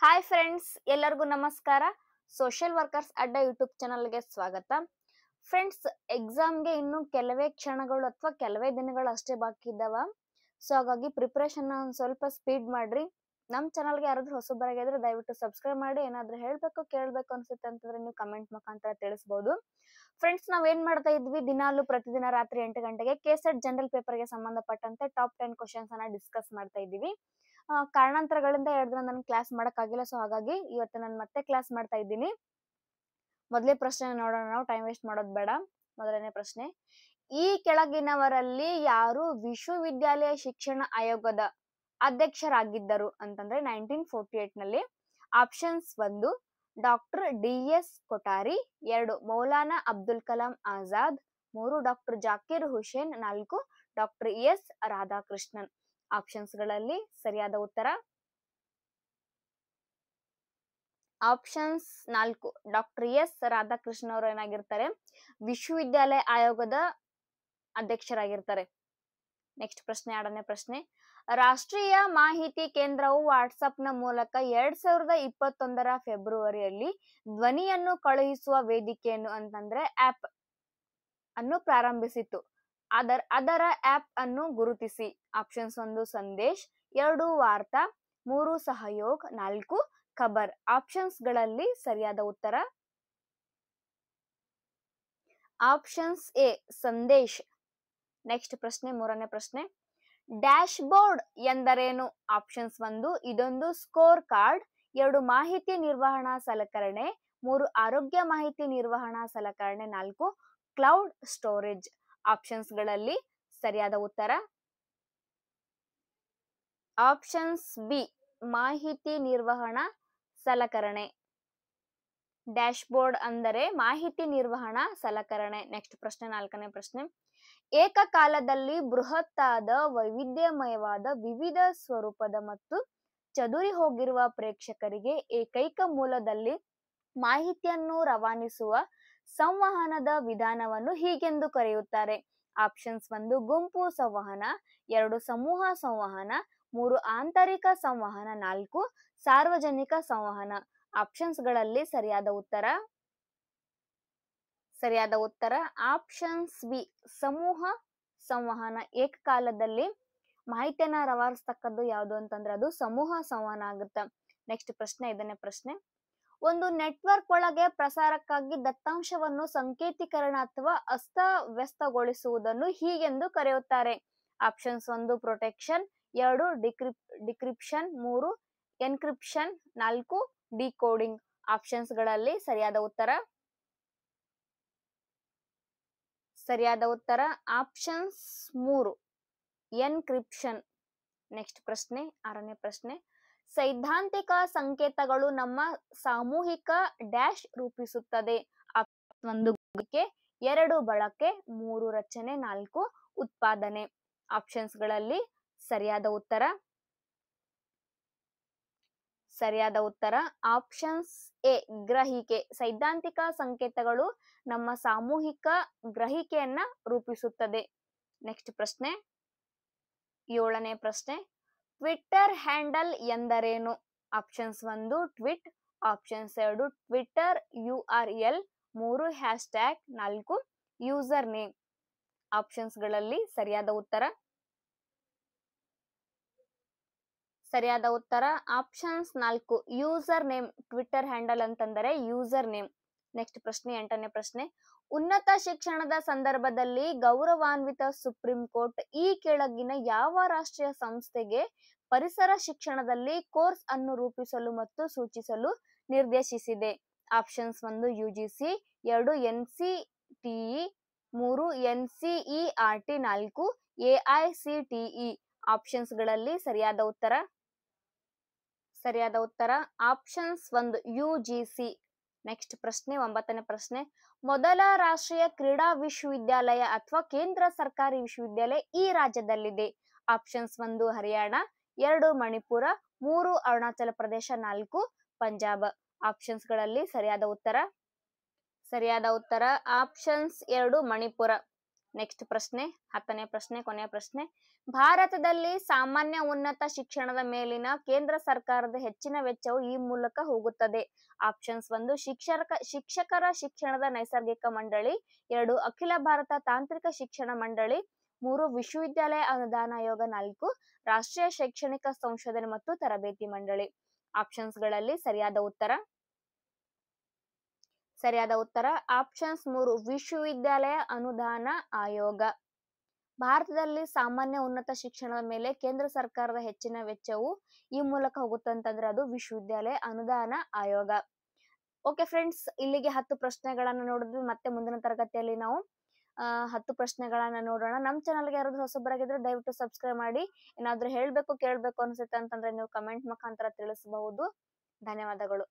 Hi friends, ಎಲ್ಲರಿಗೂ ನಮಸ್ಕಾರ. Social workers ಅಡ್ಡ ಯೂಟ್ಯೂಬ್ ಚಾನಲ್ಗೆ ಸ್ವಾಗತ. ಫ್ರೆಂಡ್ಸ್, ಎಕ್ಸಾಮ್ಗೆ ಇನ್ನು ಕೆಲವೇ ಕ್ಷಣಗಳು ಅಥವಾ ಕೆಲವೇ ದಿನಗಳು ಅಷ್ಟೇ ಬಾಕಿ ಇದ್ದಾವ. ಸೊ ಹಾಗಾಗಿ ಪ್ರಿಪರೇಷನ್ ಸ್ವಲ್ಪ ಸ್ಪೀಡ್ ಮಾಡ್ರಿ. ನಮ್ಮ ಚಾನಲ್ಗೆ ಯಾರಾದ್ರೂ ಹೊಸಬರಾಗಿದ್ರೆ ದಯವಿಟ್ಟು ಸಬ್ಸ್ಕ್ರೈಬ್ ಮಾಡಿ. ಏನಾದ್ರೂ ಹೇಳ್ಬೇಕು ಕೇಳಬೇಕು ಅನ್ಸುತ್ತೆ ಅಂತಂದ್ರೆ ನೀವು ಕಮೆಂಟ್ ಮುಖಾಂತರ ತಿಳಿಸಬಹುದು. ಫ್ರೆಂಡ್ಸ್, ನಾವೇನ್ ಮಾಡ್ತಾ ಇದ್ವಿ, ದಿನಾಲು ಪ್ರತಿದಿನ ರಾತ್ರಿ 8 ಗಂಟೆಗೆ ಕೆಸೆಟ್ ಜನರಲ್ ಪೇಪರ್ಗೆ ಸಂಬಂಧಪಟ್ಟಂತೆ ಟಾಪ್ 10 ಕ್ವಶನ್ಸ್ ಅನ್ನ ಡಿಸ್ಕಸ್ ಮಾಡ್ತಾ ಇದ್ದೀವಿ. ಕಾರಣಾಂತರಗಳಿಂದ 2 ದಿನ ನಾನು ಕ್ಲಾಸ್ ಮಾಡಕ್ಕಾಗಿಲ್ಲ. ಸೊ ಹಾಗಾಗಿ ಇವತ್ತು ನಾನು ಮತ್ತೆ ಕ್ಲಾಸ್ ಮಾಡ್ತಾ ಇದ್ದೀನಿ. ಮೊದಲೇ ಪ್ರಶ್ನೆ ನೋಡೋಣ, ನಾವು ಟೈಮ್ ವೇಸ್ಟ್ ಮಾಡೋದು ಬೇಡ. ಮೊದಲನೇ ಪ್ರಶ್ನೆ, ಈ ಕೆಳಗಿನವರಲ್ಲಿ ಯಾರು ವಿಶ್ವವಿದ್ಯಾಲಯ ಶಿಕ್ಷಣ ಆಯೋಗದ ಅಧ್ಯಕ್ಷರಾಗಿದ್ದರು ಅಂತಂದ್ರೆ 1948 ನಲ್ಲಿ. Options 1 doctor DS Kothari, 2 Maulana Abdul Kalam Azad, 3 doctor Zakir Hussain, 4 doctor S Radhakrishnan. Options ಗಳಲ್ಲಿ ಸರಿಯಾದ ಉತ್ತರ ಆಪ್ಷನ್ಸ್ 4 ಡಾಕ್ಟರ್ S ರಾಧಾಕೃಷ್ಣ ಅವರು ಏನಾಗಿರ್ತಾರೆ, ವಿಶ್ವವಿದ್ಯಾಲಯ ಆಯೋಗದ ಅಧ್ಯಕ್ಷರಾಗಿರ್ತಾರೆ. ನೆಕ್ಸ್ಟ್ ಪ್ರಶ್ನೆ, 2ನೇ ಪ್ರಶ್ನೆ, ರಾಷ್ಟ್ರೀಯ ಮಾಹಿತಿ ಕೇಂದ್ರವು ವಾಟ್ಸ್ಆಪ್ ನ ಮೂಲಕ 2021ರ ಫೆಬ್ರವರಿಯಲ್ಲಿ ಧ್ವನಿಯನ್ನು ಕಳುಹಿಸುವ ವೇದಿಕೆಯನ್ನು ಅಂತಂದ್ರೆ ಆಪ್ ಅನ್ನು ಪ್ರಾರಂಭಿಸಿತು. ಅದರ ಆಪ್ ಅನ್ನು ಗುರುತಿಸಿ. ಆಪ್ಷನ್ಸ್ 1 ಸಂದೇಶ್, 2 ವಾರ್ತಾ, 3 ಸಹಯೋಗ್, 4 ಖಬರ್. ಆಪ್ಷನ್ಸ್ ಗಳಲ್ಲಿ ಸರಿಯಾದ ಉತ್ತರ ಆಪ್ಷನ್ಸ್ ಎ ಸಂದೇಶ್. ನೆಕ್ಸ್ಟ್ ಪ್ರಶ್ನೆ, 3ನೇ ಪ್ರಶ್ನೆ, ಡ್ಯಾಶ್ ಬೋರ್ಡ್ ಎಂದರೇನು? ಆಪ್ಷನ್ಸ್ 1 ಇದೊಂದು ಸ್ಕೋರ್ ಕಾರ್ಡ್, 2 ಮಾಹಿತಿ ನಿರ್ವಹಣಾ ಸಲಕರಣೆ, 3 ಆರೋಗ್ಯ ಮಾಹಿತಿ ನಿರ್ವಹಣಾ ಸಲಕರಣೆ, 4 ಕ್ಲೌಡ್ ಸ್ಟೋರೇಜ್. ಆಪ್ಷನ್ಸ್ ಗಳಲ್ಲಿ ಸರಿಯಾದ ಉತ್ತರ ಆಪ್ಷನ್ಸ್ ಬಿ ಮಾಹಿತಿ ನಿರ್ವಹಣಾ ಸಲಕರಣೆ. ಡ್ಯಾಶ್ ಬೋರ್ಡ್ ಅಂದರೆ ಮಾಹಿತಿ ನಿರ್ವಹಣಾ ಸಲಕರಣೆ. ನೆಕ್ಸ್ಟ್ ಪ್ರಶ್ನೆ, 4ನೇ ಪ್ರಶ್ನೆ, ಏಕಕಾಲದಲ್ಲಿ ಬೃಹತ್ತಾದ ವೈವಿಧ್ಯಮಯವಾದ ವಿವಿಧ ಸ್ವರೂಪದ ಮತ್ತು ಚದುರಿ ಹೋಗಿರುವ ಪ್ರೇಕ್ಷಕರಿಗೆ ಏಕೈಕ ಮೂಲದಲ್ಲಿ ಮಾಹಿತಿಯನ್ನು ರವಾನಿಸುವ ಸಂವಹನದ ವಿಧಾನವನ್ನು ಹೀಗೆಂದು ಕರೆಯುತ್ತಾರೆ. ಆಪ್ಷನ್ಸ್ 1 ಗುಂಪು ಸಂವಹನ, 2 ಸಮೂಹ ಸಂವಹನ, 3 ಆಂತರಿಕ ಸಂವಹನ, 4 ಸಾರ್ವಜನಿಕ ಸಂವಹನ. ಆಪ್ಷನ್ಸ್ ಗಳಲ್ಲಿ ಸರಿಯಾದ ಉತ್ತರ ಆಪ್ಷನ್ಸ್ ಬಿ ಸಮೂಹ ಸಂವಹನ. ಏಕಕಾಲದಲ್ಲಿ ಮಾಹಿತಿಯನ್ನ ರವಾನಿಸ್ತಕ್ಕದ್ದು ಯಾವುದು ಅಂತಂದ್ರೆ ಅದು ಸಮೂಹ ಸಂವಹನ ಆಗುತ್ತೆ. ನೆಕ್ಸ್ಟ್ ಪ್ರಶ್ನೆ, 5ನೇ ಪ್ರಶ್ನೆ, ಒಂದು ನೆಟ್ವರ್ಕ್ ಒಳಗೆ ಪ್ರಸಾರಕ್ಕಾಗಿ ದತ್ತಾಂಶವನ್ನು ಸಂಕೇತೀಕರಣ ಅಥವಾ ಅಸ್ತವ್ಯಸ್ತಗೊಳಿಸುವುದನ್ನು ಹೀಗೆಂದು ಕರೆಯುತ್ತಾರೆ. Options 1 protection, 2 decryption, 3 encryption, 4 decoding. Options ಗಳಲ್ಲಿ ಸರಿಯಾದ ಉತ್ತರ ಆಪ್ಷನ್ಸ್ 3 ಎನ್ಕ್ರಿಪ್ಷನ್. ನೆಕ್ಸ್ಟ್ ಪ್ರಶ್ನೆ, 6ನೇ ಪ್ರಶ್ನೆ, ಸೈದ್ಧಾಂತಿಕ ಸಂಕೇತಗಳು ನಮ್ಮ ಸಾಮೂಹಿಕ ಡ್ಯಾಶ್ ರೂಪಿಸುತ್ತದೆ. 1 ಗಳಿಕೆ, 2 ಬಳಕೆ, 3 ರಚನೆ, 4 ಉತ್ಪಾದನೆ. ಆಪ್ಷನ್ಸ್ ಗಳಲ್ಲಿ ಸರಿಯಾದ ಉತ್ತರ ಆಪ್ಷನ್ಸ್ ಎ ಗ್ರಹಿಕೆ. ಸೈದ್ಧಾಂತಿಕ ಸಂಕೇತಗಳು ನಮ್ಮ ಸಾಮೂಹಿಕ ಗ್ರಹಿಕೆಯನ್ನ ರೂಪಿಸುತ್ತದೆ. ನೆಕ್ಸ್ಟ್ ಪ್ರಶ್ನೆ, 7ನೇ ಪ್ರಶ್ನೆ, ಟ್ವಿಟ್ಟರ್ ಹ್ಯಾಂಡಲ್ ಎಂದರೇನು? Options 1 tweet, options 2 Twitter URL, 3 hash tag, 4 user name. Options ಗಳಲ್ಲಿ ಸರಿಯಾದ ಉತ್ತರ options 4 user name. Twitter handle ಅಂತಂದರೆ ಯೂಸರ್ ನೇಮ್. ನೆಕ್ಸ್ಟ್ ಪ್ರಶ್ನೆ, 8ನೇ ಪ್ರಶ್ನೆ, ಉನ್ನತ ಶಿಕ್ಷಣದ ಸಂದರ್ಭದಲ್ಲಿ ಗೌರವಾನ್ವಿತ ಸುಪ್ರೀಂ ಕೋರ್ಟ್ ಈ ಕೆಳಗಿನ ಯಾವ ರಾಷ್ಟ್ರೀಯ ಸಂಸ್ಥೆಗೆ ಪರಿಸರ ಶಿಕ್ಷಣದಲ್ಲಿ ಕೋರ್ಸ್ ಅನ್ನು ರೂಪಿಸಲು ಮತ್ತು ಸೂಚಿಸಲು ನಿರ್ದೇಶಿಸಿದೆ? Options 1 UGC, 2 NCTE, 3 NCERT, 4 AICTE. Options ಗಳಲ್ಲಿ ಸರಿಯಾದ ಉತ್ತರ ಆಪ್ಷನ್ಸ್ 1 UGC. ನೆಕ್ಸ್ಟ್ ಪ್ರಶ್ನೆ, 9ನೇ ಪ್ರಶ್ನೆ, ಮೊದಲ ರಾಷ್ಟ್ರೀಯ ಕ್ರೀಡಾ ವಿಶ್ವವಿದ್ಯಾಲಯ ಅಥವಾ ಕೇಂದ್ರ ಸರ್ಕಾರಿ ವಿಶ್ವವಿದ್ಯಾಲಯ ಈ ರಾಜ್ಯದಲ್ಲಿದೆ? ಆಪ್ಷನ್ಸ್ 1 ಹರಿಯಾಣ, 2 ಮಣಿಪುರ, 3 ಅರುಣಾಚಲ ಪ್ರದೇಶ, 4 ಪಂಜಾಬ್. ಆಪ್ಷನ್ಸ್ ಗಳಲ್ಲಿ ಸರಿಯಾದ ಉತ್ತರ ಆಪ್ಷನ್ಸ್ 2 ಮಣಿಪುರ. ನೆಕ್ಸ್ಟ್ ಪ್ರಶ್ನೆ, 10ನೇ ಪ್ರಶ್ನೆ, ಕೊನೆಯ ಪ್ರಶ್ನೆ. ಭಾರತದಲ್ಲಿ ಸಾಮಾನ್ಯ ಉನ್ನತ ಶಿಕ್ಷಣದ ಮೇಲಿನ ಕೇಂದ್ರ ಸರ್ಕಾರದ ಹೆಚ್ಚಿನ ವೆಚ್ಚವು ಈ ಮೂಲಕ ಹೋಗುತ್ತದೆ. ಆಪ್ಷನ್ಸ್ 1 ಶಿಕ್ಷಕರ ಶಿಕ್ಷಣದ ನೈಸರ್ಗಿಕ ಮಂಡಳಿ, 2 ಅಖಿಲ ಭಾರತ ತಾಂತ್ರಿಕ ಶಿಕ್ಷಣ ಮಂಡಳಿ, 3 ವಿಶ್ವವಿದ್ಯಾಲಯ ಅನುದಾನ ಆಯೋಗ, 4 ರಾಷ್ಟ್ರೀಯ ಶೈಕ್ಷಣಿಕ ಸಂಶೋಧನೆ ಮತ್ತು ತರಬೇತಿ ಮಂಡಳಿ. ಆಪ್ಷನ್ಸ್ ಗಳಲ್ಲಿ ಸರಿಯಾದ ಉತ್ತರ ಆಪ್ಷನ್ಸ್ 3 ವಿಶ್ವವಿದ್ಯಾಲಯ ಅನುದಾನ ಆಯೋಗ. ಭಾರತದಲ್ಲಿ ಸಾಮಾನ್ಯ ಉನ್ನತ ಶಿಕ್ಷಣದ ಮೇಲೆ ಕೇಂದ್ರ ಸರ್ಕಾರದ ಹೆಚ್ಚಿನ ವೆಚ್ಚವು ಈ ಮೂಲಕ ಹೋಗುತ್ತೆ ಅಂತಂದ್ರೆ ಅದು ವಿಶ್ವವಿದ್ಯಾಲಯ ಅನುದಾನ ಆಯೋಗ. ಓಕೆ ಫ್ರೆಂಡ್ಸ್, ಇಲ್ಲಿಗೆ 10 ಪ್ರಶ್ನೆಗಳನ್ನ ನೋಡಿದ್ವಿ. ಮತ್ತೆ ಮುಂದಿನ ತರಗತಿಯಲ್ಲಿ ನಾವು 10 ಪ್ರಶ್ನೆಗಳನ್ನ ನೋಡೋಣ. ನಮ್ಮ ಚಾನಲ್ಗೆ ಯಾರಾದ್ರೂ ಹೊಸಬರಾಗಿದ್ರೆ ದಯವಿಟ್ಟು ಸಬ್ಸ್ಕ್ರೈಬ್ ಮಾಡಿ. ಏನಾದ್ರೂ ಹೇಳ್ಬೇಕು ಕೇಳ್ಬೇಕು ಅನ್ಸುತ್ತೆ ಅಂತಂದ್ರೆ ನೀವು ಕಮೆಂಟ್ ಮುಖಾಂತರ ತಿಳಿಸಬಹುದು. ಧನ್ಯವಾದಗಳು.